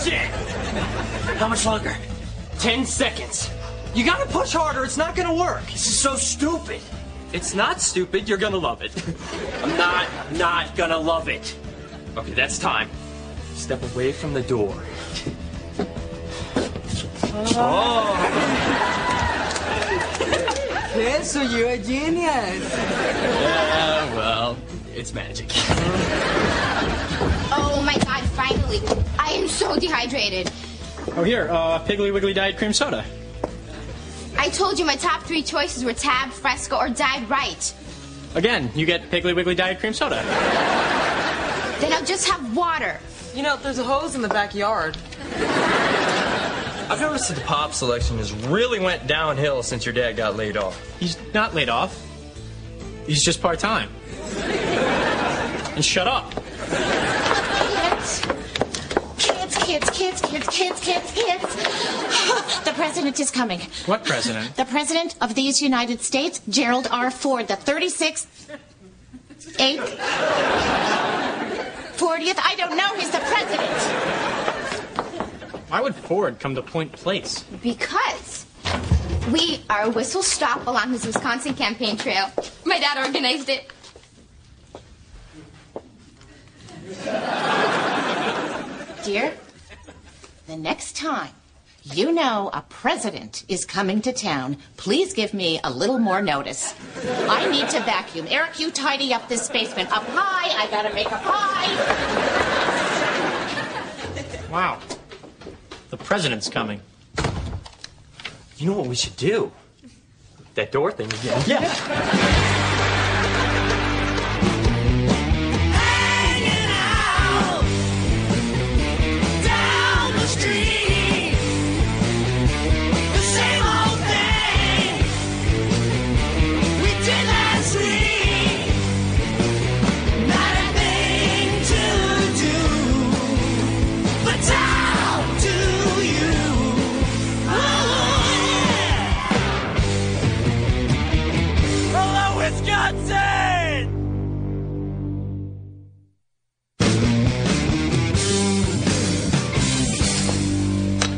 Bullshit! How much longer? 10 seconds. You gotta push harder, it's not gonna work. This is so stupid. It's not stupid, you're gonna love it. I'm not gonna love it. Okay, that's time. Step away from the door. Oh! Yes, so you're a genius. Yeah, well, it's magic. Oh my God, finally. I am so dehydrated. Oh, here, Piggly Wiggly Diet Cream Soda. I told you my top 3 choices were Tab, Fresco, or Diet Right. Again, you get Piggly Wiggly Diet Cream Soda. Then I'll just have water. You know, there's a hose in the backyard. I've noticed that the pop selection has really went downhill since your dad got laid off. He's not laid off. He's just part-time. And shut up. Kids. The president is coming. What president? The president of these United States, Gerald R. Ford, the 36th, 8th, 40th. I don't know. He's the president. Why would Ford come to Point Place? Because we are a whistle stop along his Wisconsin campaign trail. My dad organized it. Dear, the next time you know a president is coming to town, please give me a little more notice. I need to vacuum. Eric, you tidy up this basement. Up high, I gotta make a pie. Wow. The president's coming. You know what we should do? That door thing again. Yeah.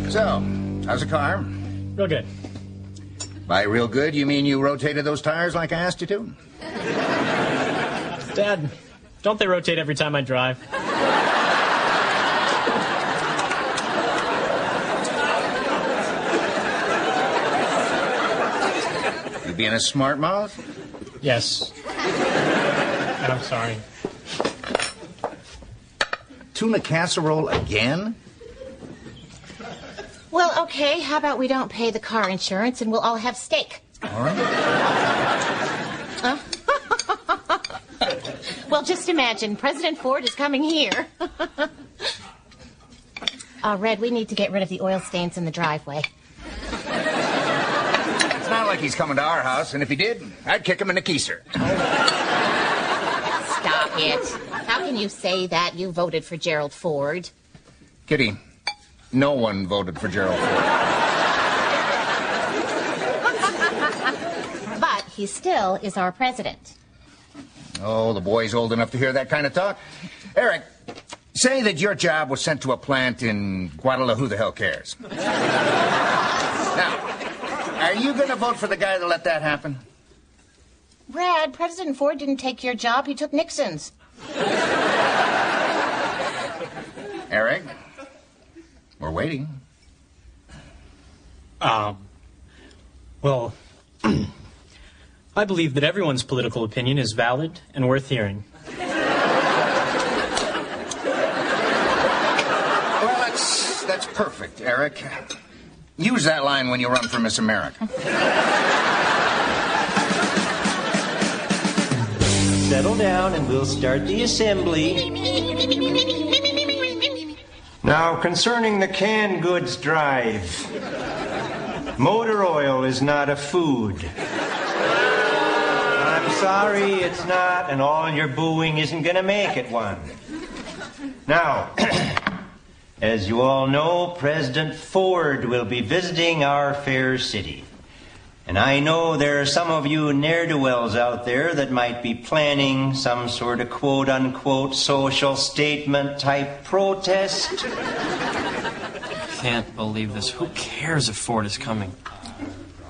So, how's the car? Real good. By real good, you mean you rotated those tires like I asked you to? Dad, don't they rotate every time I drive? You being a smart mouth? Yes. And I'm sorry. Tuna casserole again? Well, okay, how about we don't pay the car insurance and we'll all have steak? All right. Huh? Well, just imagine, President Ford is coming here. Red, we need to get rid of the oil stains in the driveway. It's not like he's coming to our house, and if he did, I'd kick him in the keister. Stop it. How can you say that? You voted for Gerald Ford. Kitty, no one voted for Gerald Ford. But he still is our president. Oh, the boy's old enough to hear that kind of talk. Eric, say that your job was sent to a plant in Guadalajara. Who the hell cares? Now, are you going to vote for the guy that let that happen? Brad, President Ford didn't take your job. He took Nixon's. Eric, we're waiting. Well, I believe that everyone's political opinion is valid and worth hearing. Well, that's perfect, Eric. Use that line when you run for Miss America. Settle down and we'll start the assembly. Now, concerning the canned goods drive, motor oil is not a food. I'm sorry, it's not, and all your booing isn't going to make it one. Now, as you all know, President Ford will be visiting our fair city. And I know there are some of you ne'er-do-wells out there that might be planning some sort of quote-unquote social statement type protest. can't believe this. Who cares if Ford is coming?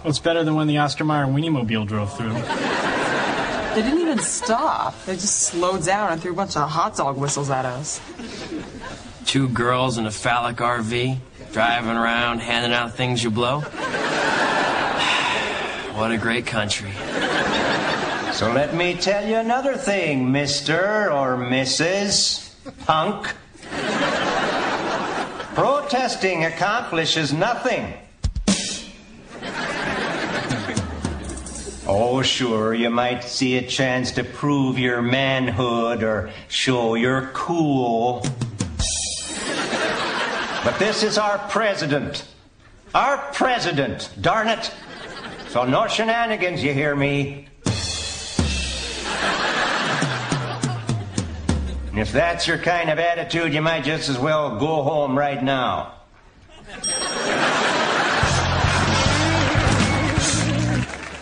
Well, it's better than when the Oscar Mayer Wienermobile drove through. They didn't even stop. They just slowed down and threw a bunch of hot dog whistles at us. 2 girls in a phallic RV, driving around, handing out things you blow. What a great country. So let me tell you another thing, Mr. or Mrs. Punk. Protesting accomplishes nothing. Oh, sure, you might see a chance to prove your manhood or show you're cool. But this is our president. Our president, darn it. So no shenanigans, you hear me? And if that's your kind of attitude, you might just as well go home right now.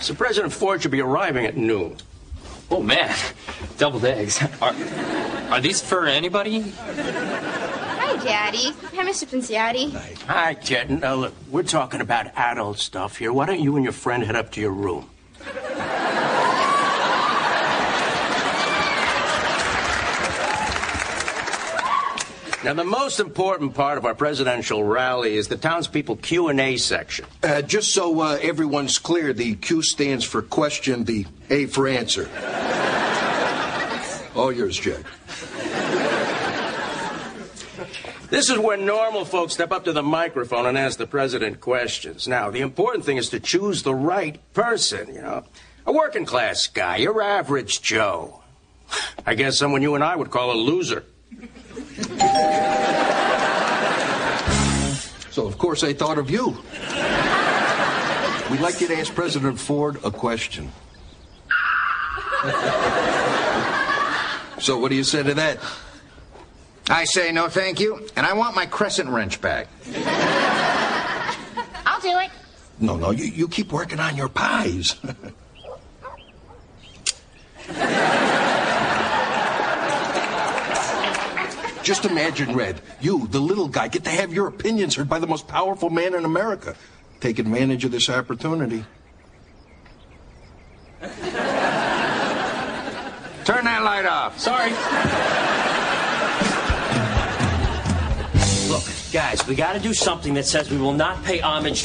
So President Ford should be arriving at noon. Oh, man. Deviled eggs. Are these for anybody? Hi, Daddy. Hi, Mr. Pinciati. Hi, Jet. Now, look, we're talking about adult stuff here. Why don't you and your friend head up to your room? Now, the most important part of our presidential rally is the townspeople Q&A section. Just so everyone's clear, the Q stands for question, the A for answer. All yours, Jack. This is where normal folks step up to the microphone and ask the president questions. Now, the important thing is to choose the right person, you know. A working class guy, your average Joe. I guess someone you and I would call a loser. So, of course, I thought of you. We'd like you to ask President Ford a question. So, what do you say to that? I say no thank you, and I want my crescent wrench back. I'll do it. No, you keep working on your pies. Just imagine, Red, you, the little guy, get to have your opinions heard by the most powerful man in America. Take advantage of this opportunity. Turn that light off. Sorry. Look, guys, we got to do something that says we will not pay homage